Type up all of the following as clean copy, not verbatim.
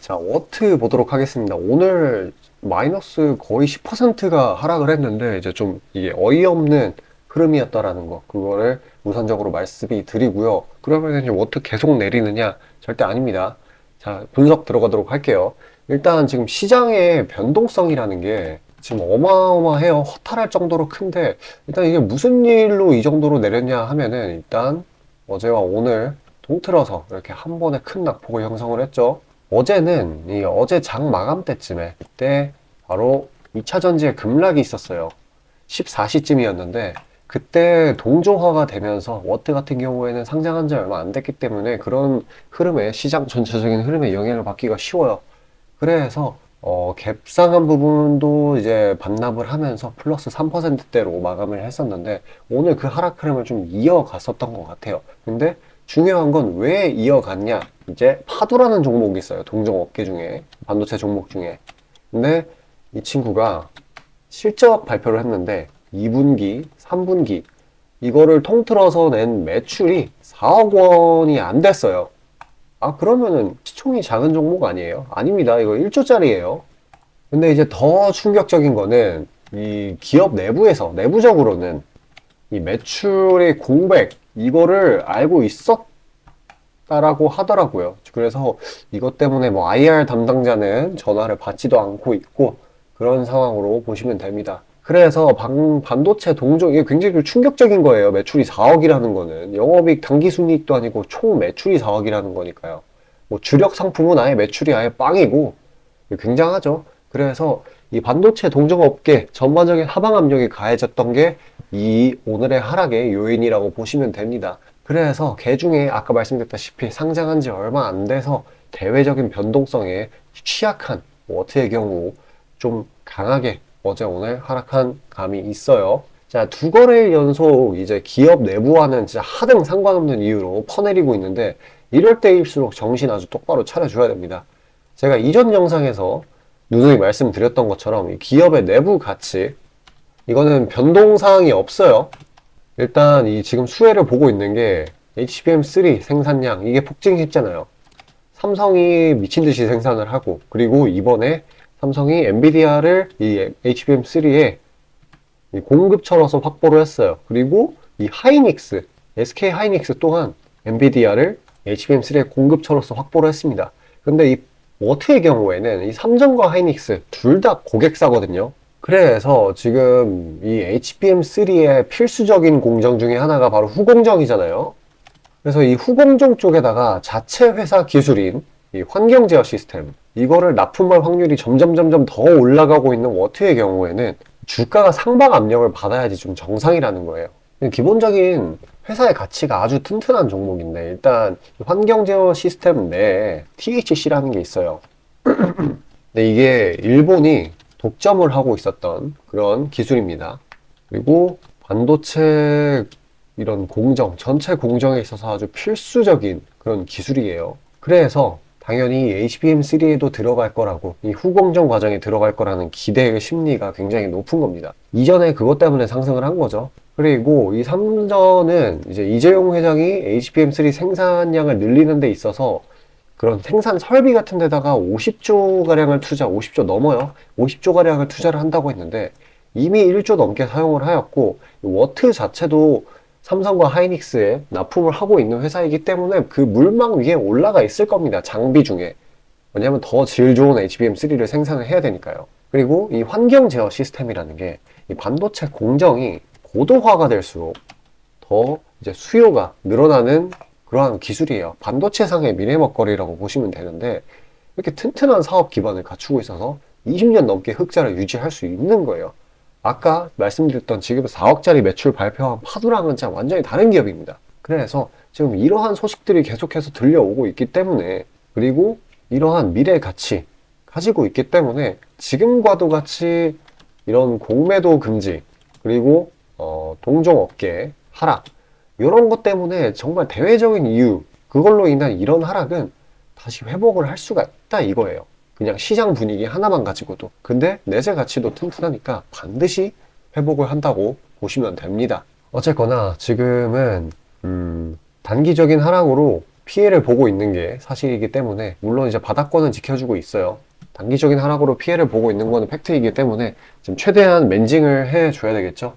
자, 워트 보도록 하겠습니다. 오늘 마이너스 거의 10%가 하락을 했는데, 이제 좀 이게 어이없는 흐름이었다라는 거, 그거를 우선적으로 말씀이 드리고요. 그러면 이제 워트 계속 내리느냐? 절대 아닙니다. 자, 분석 들어가도록 할게요. 일단 지금 시장의 변동성이라는 게 지금 어마어마해요. 허탈할 정도로 큰데, 일단 이게 무슨 일로 이 정도로 내렸냐 하면은, 일단 어제와 오늘 통틀어서 이렇게 한 번에 큰 낙폭을 형성을 했죠. 어제는 어제 장 마감 때쯤에 그때 바로 2차 전지의 급락이 있었어요. 14시쯤이었는데 그때 동조화가 되면서 워트 같은 경우에는 상장한 지 얼마 안 됐기 때문에 그런 흐름에 시장 전체적인 흐름에 영향을 받기가 쉬워요. 그래서 갭상한 부분도 이제 반납을 하면서 플러스 3%대로 마감을 했었는데 오늘 그 하락 흐름을 좀 이어갔었던 것 같아요. 근데 중요한 건 왜 이어갔냐? 이제 파도라는 종목이 있어요. 동종업계 중에, 반도체 종목 중에. 근데 이 친구가 실적 발표를 했는데 2분기, 3분기 이거를 통틀어서 낸 매출이 4억 원이 안 됐어요. 아, 그러면은 시총이 작은 종목 아니에요? 아닙니다. 이거 1조짜리예요. 근데 이제 더 충격적인 거는 이 기업 내부에서, 내부적으로는 이 매출의 공백, 이거를 알고 있었다라고 하더라고요. 그래서 이것 때문에 뭐 IR 담당자는 전화를 받지도 않고 있고 그런 상황으로 보시면 됩니다. 그래서 반도체 동종, 이게 굉장히 충격적인 거예요. 매출이 4억이라는 거는. 영업이익 당기순이익도 아니고 총 매출이 4억이라는 거니까요. 뭐 주력 상품은 아예 매출이 아예 빵이고 굉장하죠. 그래서 이 반도체 동종업계 전반적인 하방 압력이 가해졌던 게 이 오늘의 하락의 요인이라고 보시면 됩니다. 그래서 개 중에 아까 말씀드렸다시피 상장한 지 얼마 안 돼서 대외적인 변동성에 취약한 워트의 경우 좀 강하게 어제 오늘 하락한 감이 있어요. 자, 두 거래일 연속 이제 기업 내부와는 진짜 하등 상관없는 이유로 퍼내리고 있는데 이럴 때일수록 정신 아주 똑바로 차려줘야 됩니다. 제가 이전 영상에서 누누이 말씀드렸던 것처럼 이 기업의 내부 가치, 이거는 변동사항이 없어요. 일단 이 지금 수혜를 보고 있는 게 HBM3 생산량, 이게 폭증했잖아요. 삼성이 미친 듯이 생산을 하고, 그리고 이번에 삼성이 엔비디아를 이 HBM3에 공급처로서 확보를 했어요. 그리고 이 하이닉스, SK 하이닉스 또한 엔비디아를 HBM3의 공급처로서 확보를 했습니다. 근데 이 워트의 경우에는 이 삼성과 하이닉스 둘 다 고객사거든요. 그래서 지금 이 HBM3의 필수적인 공정 중에 하나가 바로 후공정이잖아요. 그래서 이 후공정 쪽에다가 자체 회사 기술인 이 환경 제어 시스템, 이거를 납품할 확률이 점점 더 올라가고 있는 워트의 경우에는 주가가 상방 압력을 받아야지 좀 정상이라는 거예요. 기본적인 회사의 가치가 아주 튼튼한 종목인데 일단 환경 제어 시스템 내에 THC라는 게 있어요. 근데 이게 일본이 독점을 하고 있었던 그런 기술입니다. 그리고 반도체 이런 공정, 전체 공정에 있어서 아주 필수적인 그런 기술이에요. 그래서 당연히 HBM3에도 들어갈 거라고, 이 후공정 과정에 들어갈 거라는 기대의 심리가 굉장히 높은 겁니다. 이전에 그것 때문에 상승을 한 거죠. 그리고 이 삼전은 이제 이재용 회장이 HBM3 생산량을 늘리는 데 있어서 그런 생산 설비 같은 데다가 50조 가량을 50조 넘어요. 50조 가량을 투자를 한다고 했는데 이미 1조 넘게 사용을 하였고 워트 자체도 삼성과 하이닉스에 납품을 하고 있는 회사이기 때문에 그 물망 위에 올라가 있을 겁니다. 장비 중에. 왜냐하면 더 질 좋은 HBM3를 생산을 해야 되니까요. 그리고 이 환경 제어 시스템이라는 게 이 반도체 공정이 고도화가 될수록 더 이제 수요가 늘어나는 그러한 기술이에요. 반도체상의 미래 먹거리라고 보시면 되는데 이렇게 튼튼한 사업 기반을 갖추고 있어서 20년 넘게 흑자를 유지할 수 있는 거예요. 아까 말씀드렸던 지금 4억짜리 매출 발표한 파도랑은 진짜 완전히 다른 기업입니다. 그래서 지금 이러한 소식들이 계속해서 들려오고 있기 때문에, 그리고 이러한 미래 가치 가지고 있기 때문에 지금과도 같이 이런 공매도 금지, 그리고 동종업계 하락, 이런 것 때문에 정말 대외적인 이유, 그걸로 인한 이런 하락은 다시 회복을 할 수가 있다 이거예요. 그냥 시장 분위기 하나만 가지고도. 근데 내재 가치도 튼튼하니까 반드시 회복을 한다고 보시면 됩니다. 어쨌거나 지금은 단기적인 하락으로 피해를 보고 있는 게 사실이기 때문에, 물론 이제 바닥권은 지켜주고 있어요. 단기적인 하락으로 피해를 보고 있는 거는 팩트이기 때문에 지금 최대한 맨징을 해줘야 되겠죠.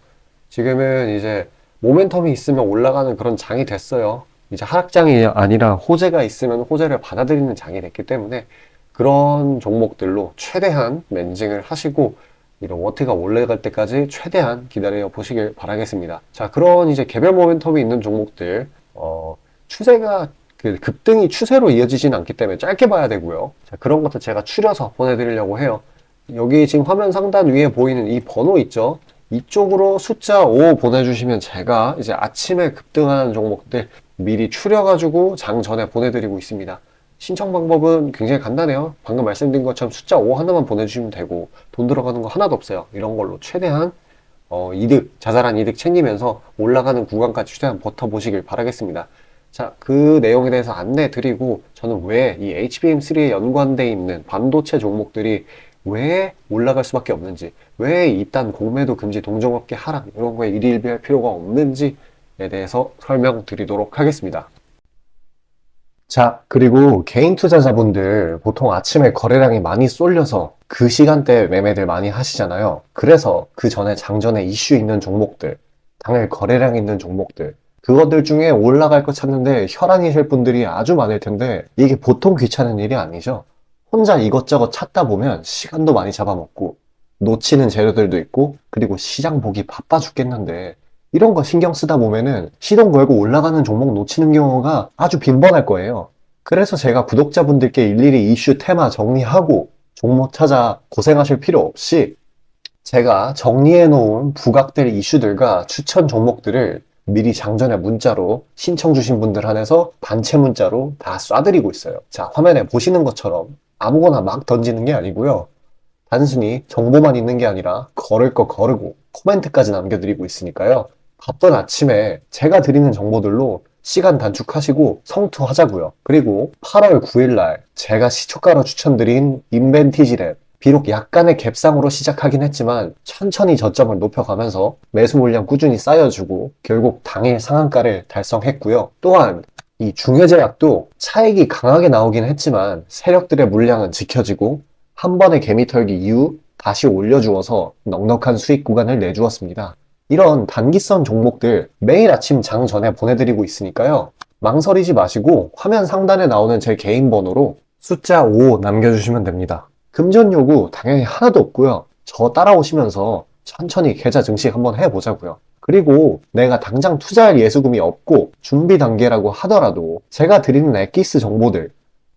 지금은 이제 모멘텀이 있으면 올라가는 그런 장이 됐어요. 이제 하락장이 아니라 호재가 있으면 호재를 받아들이는 장이 됐기 때문에 그런 종목들로 최대한 맨징을 하시고 이런 워트가 올라갈 때까지 최대한 기다려 보시길 바라겠습니다. 자, 그런 이제 개별 모멘텀이 있는 종목들, 추세가 그 급등이 추세로 이어지진 않기 때문에 짧게 봐야 되고요. 자, 그런 것도 제가 추려서 보내드리려고 해요. 여기 지금 화면 상단 위에 보이는 이 번호 있죠? 이쪽으로 숫자 5 보내주시면 제가 이제 아침에 급등하는 종목들 미리 추려가지고 장 전에 보내드리고 있습니다. 신청 방법은 굉장히 간단해요. 방금 말씀드린 것처럼 숫자 5 하나만 보내주시면 되고 돈 들어가는 거 하나도 없어요. 이런 걸로 최대한 이득, 자잘한 이득 챙기면서 올라가는 구간까지 최대한 버텨보시길 바라겠습니다. 자, 그 내용에 대해서 안내 드리고 저는 왜 이 HBM3에 연관되어 있는 반도체 종목들이 왜 올라갈 수밖에 없는지, 왜 이딴 공매도 금지, 동종업계 하락 이런 거에 일희일비할 필요가 없는지에 대해서 설명드리도록 하겠습니다. 자, 그리고 개인 투자자분들 보통 아침에 거래량이 많이 쏠려서 그 시간대에 매매들 많이 하시잖아요. 그래서 그 전에 장전에 이슈 있는 종목들, 당일 거래량 있는 종목들, 그것들 중에 올라갈 거 찾는데 혈안이실 분들이 아주 많을 텐데 이게 보통 귀찮은 일이 아니죠. 혼자 이것저것 찾다 보면 시간도 많이 잡아먹고 놓치는 재료들도 있고 그리고 시장 보기 바빠 죽겠는데 이런 거 신경 쓰다 보면은 시동 걸고 올라가는 종목 놓치는 경우가 아주 빈번할 거예요. 그래서 제가 구독자분들께 일일이 이슈 테마 정리하고 종목 찾아 고생하실 필요 없이 제가 정리해 놓은 부각될 이슈들과 추천 종목들을 미리 장전에 문자로 신청 주신 분들 한해서 단체 문자로 다 쏴드리고 있어요. 자, 화면에 보시는 것처럼 아무거나 막 던지는 게 아니고요. 단순히 정보만 있는 게 아니라 걸을 거 거르고 코멘트까지 남겨드리고 있으니까요. 바쁜 아침에 제가 드리는 정보들로 시간 단축하시고 성투하자고요. 그리고 8월 9일날 제가 시초가로 추천드린 인벤티지랩, 비록 약간의 갭상으로 시작하긴 했지만 천천히 저점을 높여가면서 매수 물량 꾸준히 쌓여주고 결국 당일 상한가를 달성했고요. 또한 이 중해제약도 차익이 강하게 나오긴 했지만 세력들의 물량은 지켜지고 한 번의 개미 털기 이후 다시 올려주어서 넉넉한 수익 구간을 내주었습니다. 이런 단기성 종목들 매일 아침 장 전에 보내드리고 있으니까요. 망설이지 마시고 화면 상단에 나오는 제 개인 번호로 숫자 5 남겨주시면 됩니다. 금전 요구 당연히 하나도 없고요. 저 따라오시면서 천천히 계좌 증식 한번 해보자고요. 그리고 내가 당장 투자할 예수금이 없고 준비 단계라고 하더라도 제가 드리는 엑기스 정보들,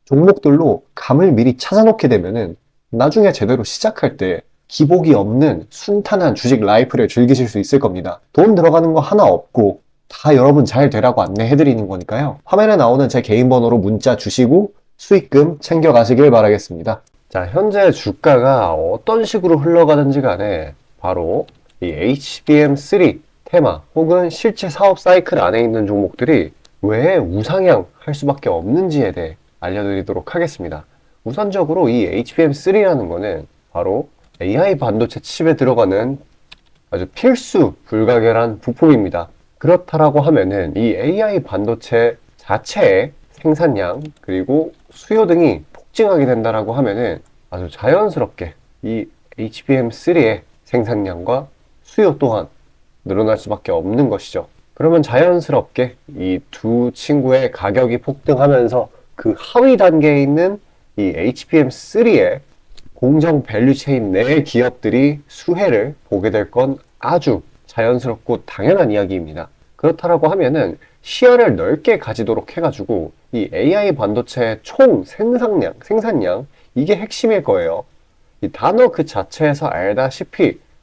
종목들로 감을 미리 찾아놓게 되면은 나중에 제대로 시작할 때 기복이 없는 순탄한 주식 라이프를 즐기실 수 있을 겁니다. 돈 들어가는 거 하나 없고 다 여러분 잘 되라고 안내해드리는 거니까요. 화면에 나오는 제 개인 번호로 문자 주시고 수익금 챙겨가시길 바라겠습니다. 자, 현재 주가가 어떤 식으로 흘러가는지 간에 바로 이 HBM3 테마 혹은 실제 사업 사이클 안에 있는 종목들이 왜 우상향 할 수밖에 없는지에 대해 알려드리도록 하겠습니다. 우선적으로 이 HBM3라는 거는 바로 AI 반도체 칩에 들어가는 아주 필수 불가결한 부품입니다. 그렇다라고 하면은 이 AI 반도체 자체의 생산량 그리고 수요 등이 폭증하게 된다라고 하면은 아주 자연스럽게 이 HBM3의 생산량과 수요 또한 늘어날 수밖에 없는 것이죠. 그러면 자연스럽게 이 두 친구의 가격이 폭등하면서 그 하위 단계에 있는 이 HBM3의 공정 밸류체인 내 기업들이 수혜를 보게 될 건 아주 자연스럽고 당연한 이야기입니다. 그렇다라고 하면은 시야를 넓게 가지도록 해가지고 이 AI 반도체 총 생산량 이게 핵심일 거예요. 이 단어 그 자체에서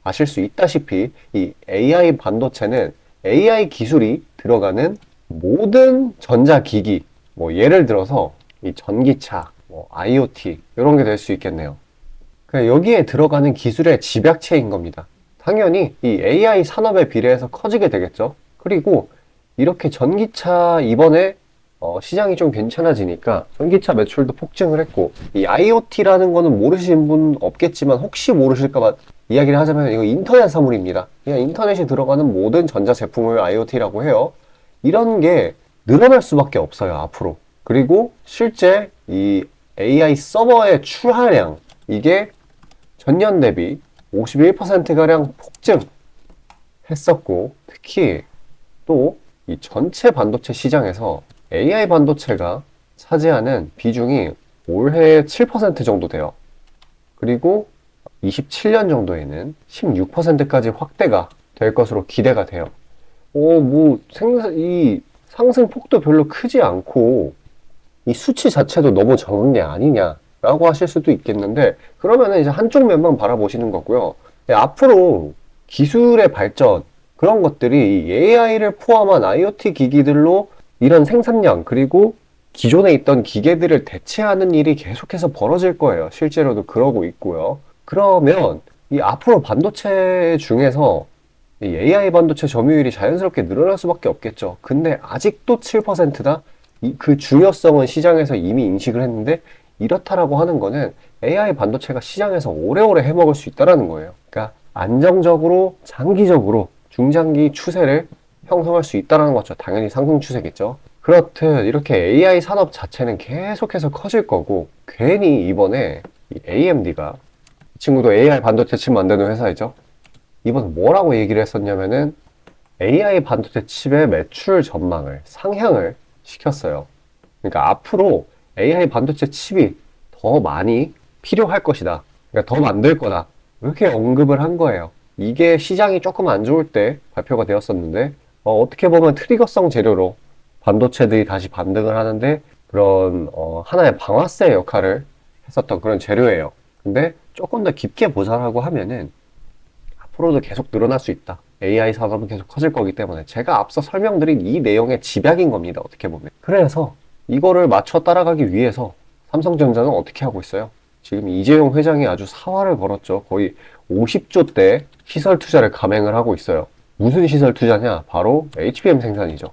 아실 수 있다시피 이 AI 반도체는 AI 기술이 들어가는 모든 전자기기, 뭐 예를 들어서 이 전기차, 뭐 IoT 이런 게 될 수 있겠네요. 여기에 들어가는 기술의 집약체인 겁니다. 당연히 이 AI 산업에 비례해서 커지게 되겠죠. 그리고 이렇게 전기차 이번에 시장이 좀 괜찮아지니까 전기차 매출도 폭증을 했고 이 IoT라는 거는 모르시는 분 없겠지만 혹시 모르실까봐 이야기를 하자면 이거 인터넷 사물입니다. 그냥 인터넷에 들어가는 모든 전자제품을 IoT라고 해요. 이런 게 늘어날 수밖에 없어요, 앞으로. 그리고 실제 이 AI 서버의 출하량, 이게 전년 대비 51%가량 폭증했었고, 특히 또 이 전체 반도체 시장에서 AI 반도체가 차지하는 비중이 올해 7% 정도 돼요. 그리고 27년 정도에는 16%까지 확대가 될 것으로 기대가 돼요. 이 상승폭도 별로 크지 않고, 이 수치 자체도 너무 적은 게 아니냐라고 하실 수도 있겠는데, 그러면은 이제 한쪽 면만 바라보시는 거고요. 앞으로 기술의 발전, 그런 것들이 AI를 포함한 IoT 기기들로 이런 생산량, 그리고 기존에 있던 기계들을 대체하는 일이 계속해서 벌어질 거예요. 실제로도 그러고 있고요. 그러면 이 앞으로 반도체 중에서 이 AI 반도체 점유율이 자연스럽게 늘어날 수밖에 없겠죠. 근데 아직도 7%다? 그 중요성은 시장에서 이미 인식을 했는데, 이렇다라고 하는 거는 AI 반도체가 시장에서 오래오래 해먹을 수 있다는 거예요. 그러니까 안정적으로 장기적으로 중장기 추세를 형성할 수 있다는 거죠. 당연히 상승 추세겠죠. 그렇듯 이렇게 AI 산업 자체는 계속해서 커질 거고, 괜히 이번에 이 AMD가, 이 친구도 AI 반도체 칩 만드는 회사이죠. 이번 뭐라고 얘기를 했었냐면은 AI 반도체 칩의 매출 전망을 상향을 시켰어요. 그러니까 앞으로 AI 반도체 칩이 더 많이 필요할 것이다. 그러니까 더 만들 거다. 이렇게 언급을 한 거예요. 이게 시장이 조금 안 좋을 때 발표가 되었었는데, 어떻게 보면 트리거성 재료로 반도체들이 다시 반등을 하는데, 그런 하나의 방아쇠 역할을 했었던 그런 재료예요. 근데 조금 더 깊게 보자라고 하면은 앞으로도 계속 늘어날 수 있다. AI 산업은 계속 커질 거기 때문에, 제가 앞서 설명드린 이 내용의 집약인 겁니다. 어떻게 보면. 그래서 이거를 맞춰 따라가기 위해서 삼성전자는 어떻게 하고 있어요? 지금 이재용 회장이 아주 사활을 걸었죠. 거의 50조대 시설 투자를 감행을 하고 있어요. 무슨 시설 투자냐? 바로 HBM 생산이죠.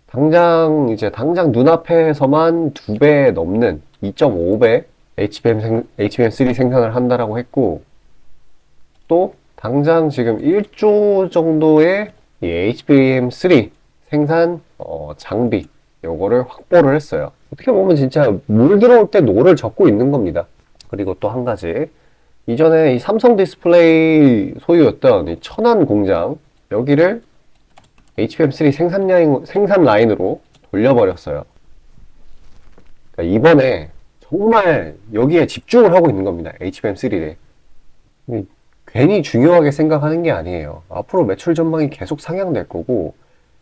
당장 눈앞에서만 2배 넘는 2.5배 HBM3 생산을 한다라고 했고, 또 당장 지금 1조 정도의 이 HBM3 생산 장비, 요거를 확보를 했어요. 어떻게 보면 진짜 물 들어올 때 노를 젓고 있는 겁니다. 그리고 또 한 가지, 이전에 이 삼성 디스플레이 소유였던 이 천안 공장, 여기를 HBM3 생산 라인으로 돌려버렸어요. 그러니까 이번에 정말 여기에 집중을 하고 있는 겁니다. HBM3에. 괜히 중요하게 생각하는 게 아니에요. 앞으로 매출 전망이 계속 상향될 거고,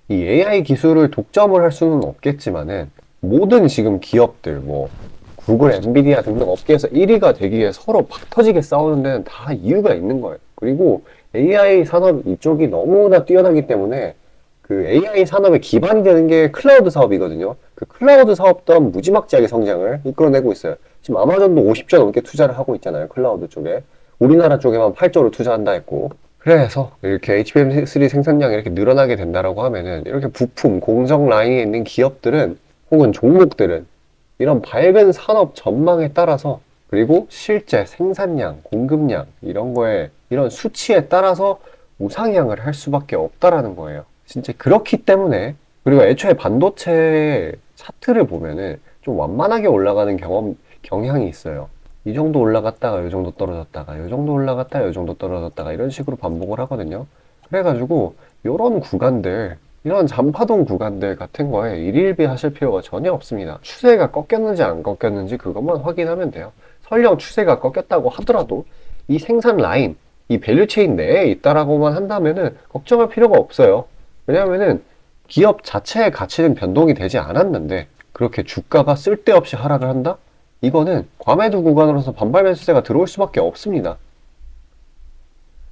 이 AI 기술을 독점을 할 수는 없겠지만은, 모든 지금 기업들, 뭐 구글, 엔비디아 등등 업계에서 1위가 되기 위해 서로 팍 터지게 싸우는 데는 다 이유가 있는 거예요. 그리고 AI 산업 이쪽이 너무나 뛰어나기 때문에, 그 AI 산업의 기반이 되는 게 클라우드 사업이거든요. 그 클라우드 사업 또한 무지막지하게 성장을 이끌어내고 있어요. 지금 아마존도 50조 넘게 투자를 하고 있잖아요. 클라우드 쪽에. 우리나라 쪽에만 8조를 투자한다 했고. 그래서 이렇게 HBM3 생산량이 이렇게 늘어나게 된다라고 하면은, 이렇게 부품, 공정 라인에 있는 기업들은, 혹은 종목들은 이런 밝은 산업 전망에 따라서, 그리고 실제 생산량, 공급량, 이런 거에, 이런 수치에 따라서 우상향을 할 수밖에 없다라는 거예요. 진짜 그렇기 때문에, 그리고 애초에 반도체 차트를 보면은 좀 완만하게 올라가는 경향이 있어요. 이 정도 올라갔다가 이 정도 떨어졌다가, 이 정도 올라갔다가 이 정도 떨어졌다가, 이런 식으로 반복을 하거든요. 그래가지고 이런 구간들, 이런 잔파동 구간들 같은 거에 일일비 하실 필요가 전혀 없습니다. 추세가 꺾였는지 안 꺾였는지 그것만 확인하면 돼요. 설령 추세가 꺾였다고 하더라도 이 생산 라인, 이 밸류체인 내에 있다라고만 한다면은 걱정할 필요가 없어요. 왜냐하면은 기업 자체의 가치는 변동이 되지 않았는데, 그렇게 주가가 쓸데없이 하락을 한다? 이거는 과매도 구간으로서 반발 매수세가 들어올 수밖에 없습니다.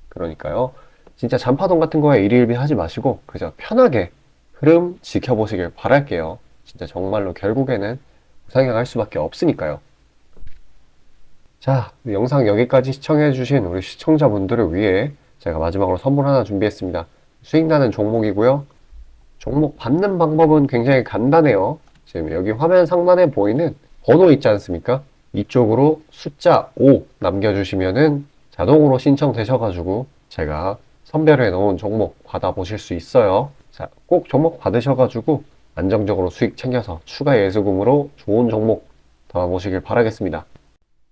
그러니까요, 진짜 잔파동 같은 거에 일희일비 하지 마시고 그저 편하게 흐름 지켜보시길 바랄게요. 진짜 정말로 결국에는 우상향할 수밖에 없으니까요. 자, 영상 여기까지 시청해주신 우리 시청자분들을 위해 제가 마지막으로 선물 하나 준비했습니다. 수익나는 종목이고요. 종목 받는 방법은 굉장히 간단해요. 지금 여기 화면 상단에 보이는 번호 있지 않습니까? 이쪽으로 숫자 5 남겨주시면은 자동으로 신청되셔가지고 제가 선별해 놓은 종목 받아보실 수 있어요. 자, 꼭 종목 받으셔가지고 안정적으로 수익 챙겨서 추가 예수금으로 좋은 종목 담아보시길 바라겠습니다.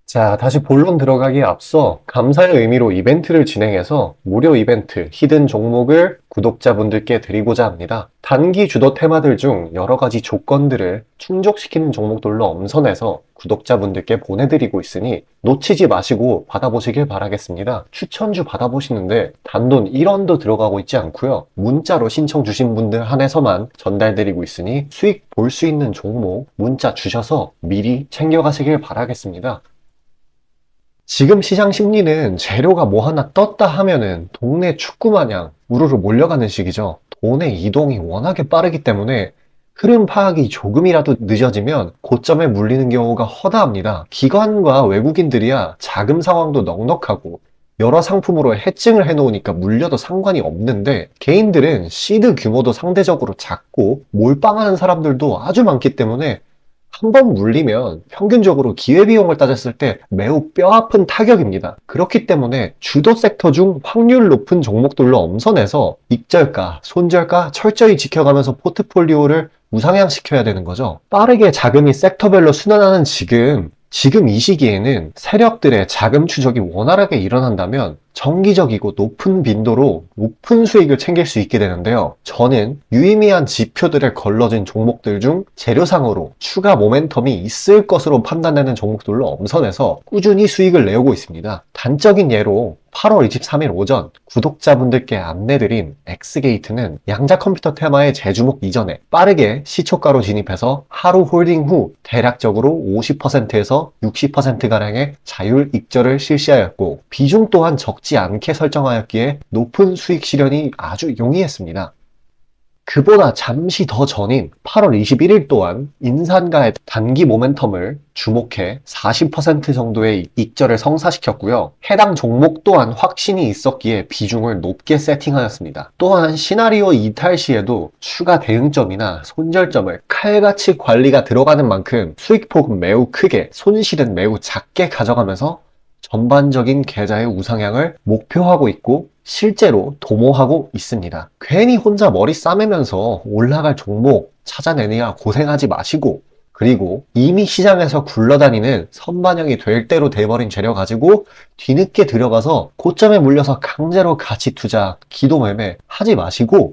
자, 다시 본론 들어가기에 앞서 감사의 의미로 이벤트를 진행해서 무료 이벤트, 히든 종목을 구독자분들께 드리고자 합니다. 단기 주도 테마들 중 여러 가지 조건들을 충족시키는 종목들로 엄선해서 구독자분들께 보내드리고 있으니 놓치지 마시고 받아보시길 바라겠습니다. 추천주 받아보시는데 단돈 1원도 들어가고 있지 않고요. 문자로 신청 주신 분들 한해서만 전달드리고 있으니 수익 볼 수 있는 종목 문자 주셔서 미리 챙겨가시길 바라겠습니다. 지금 시장 심리는 재료가 뭐 하나 떴다 하면은 동네 축구 마냥 우르르 몰려가는 시기죠. 돈의 이동이 워낙에 빠르기 때문에 흐름 파악이 조금이라도 늦어지면 고점에 물리는 경우가 허다합니다. 기관과 외국인들이야 자금 상황도 넉넉하고 여러 상품으로 해증을 해놓으니까 물려도 상관이 없는데 개인들은 시드 규모도 상대적으로 작고 몰빵하는 사람들도 아주 많기 때문에 한 번 물리면 평균적으로 기회비용을 따졌을 때 매우 뼈아픈 타격입니다. 그렇기 때문에 주도 섹터 중 확률 높은 종목들로 엄선해서 익절가, 손절가 철저히 지켜가면서 포트폴리오를 우상향시켜야 되는 거죠. 빠르게 자금이 섹터별로 순환하는 지금 이 시기에는 세력들의 자금 추적이 원활하게 일어난다면 정기적이고 높은 빈도로 높은 수익을 챙길 수 있게 되는데요. 저는 유의미한 지표들에 걸러진 종목들 중 재료상으로 추가 모멘텀이 있을 것으로 판단되는 종목들로 엄선해서 꾸준히 수익을 내오고 있습니다. 단적인 예로 8월 23일 오전 구독자분들께 안내드린 엑스게이트는 양자 컴퓨터 테마의 재주목 이전에 빠르게 시초가로 진입해서 하루 홀딩 후 대략적으로 50%에서 60%가량의 자율 익절을 실시하였고 비중 또한 적지 않게 설정하였기에 높은 수익 실현이 아주 용이했습니다. 그보다 잠시 더 전인 8월 21일 또한 인산가의 단기 모멘텀을 주목해 40% 정도의 익절을 성사시켰고요. 해당 종목 또한 확신이 있었기에 비중을 높게 세팅하였습니다. 또한 시나리오 이탈 시에도 추가 대응점이나 손절점을 칼같이 관리가 들어가는 만큼 수익폭은 매우 크게, 손실은 매우 작게 가져가면서 전반적인 계좌의 우상향을 목표하고 있고 실제로 도모하고 있습니다. 괜히 혼자 머리 싸매면서 올라갈 종목 찾아내느냐 고생하지 마시고 그리고 이미 시장에서 굴러다니는 선반영이 될 대로 돼버린 재료 가지고 뒤늦게 들어가서 고점에 물려서 강제로 가치 투자, 기도 매매 하지 마시고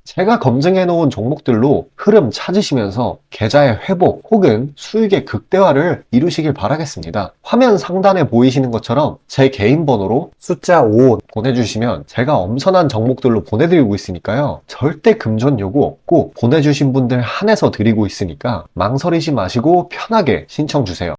제가 검증해 놓은 종목들로 흐름 찾으시면서 계좌의 회복 혹은 수익의 극대화를 이루시길 바라겠습니다. 화면 상단에 보이시는 것처럼 제 개인 번호로 숫자 5 보내주시면 제가 엄선한 종목들로 보내드리고 있으니까요. 절대 금전 요구 없고 보내주신 분들 한해서 드리고 있으니까 망설이지 마시고 편하게 신청 주세요.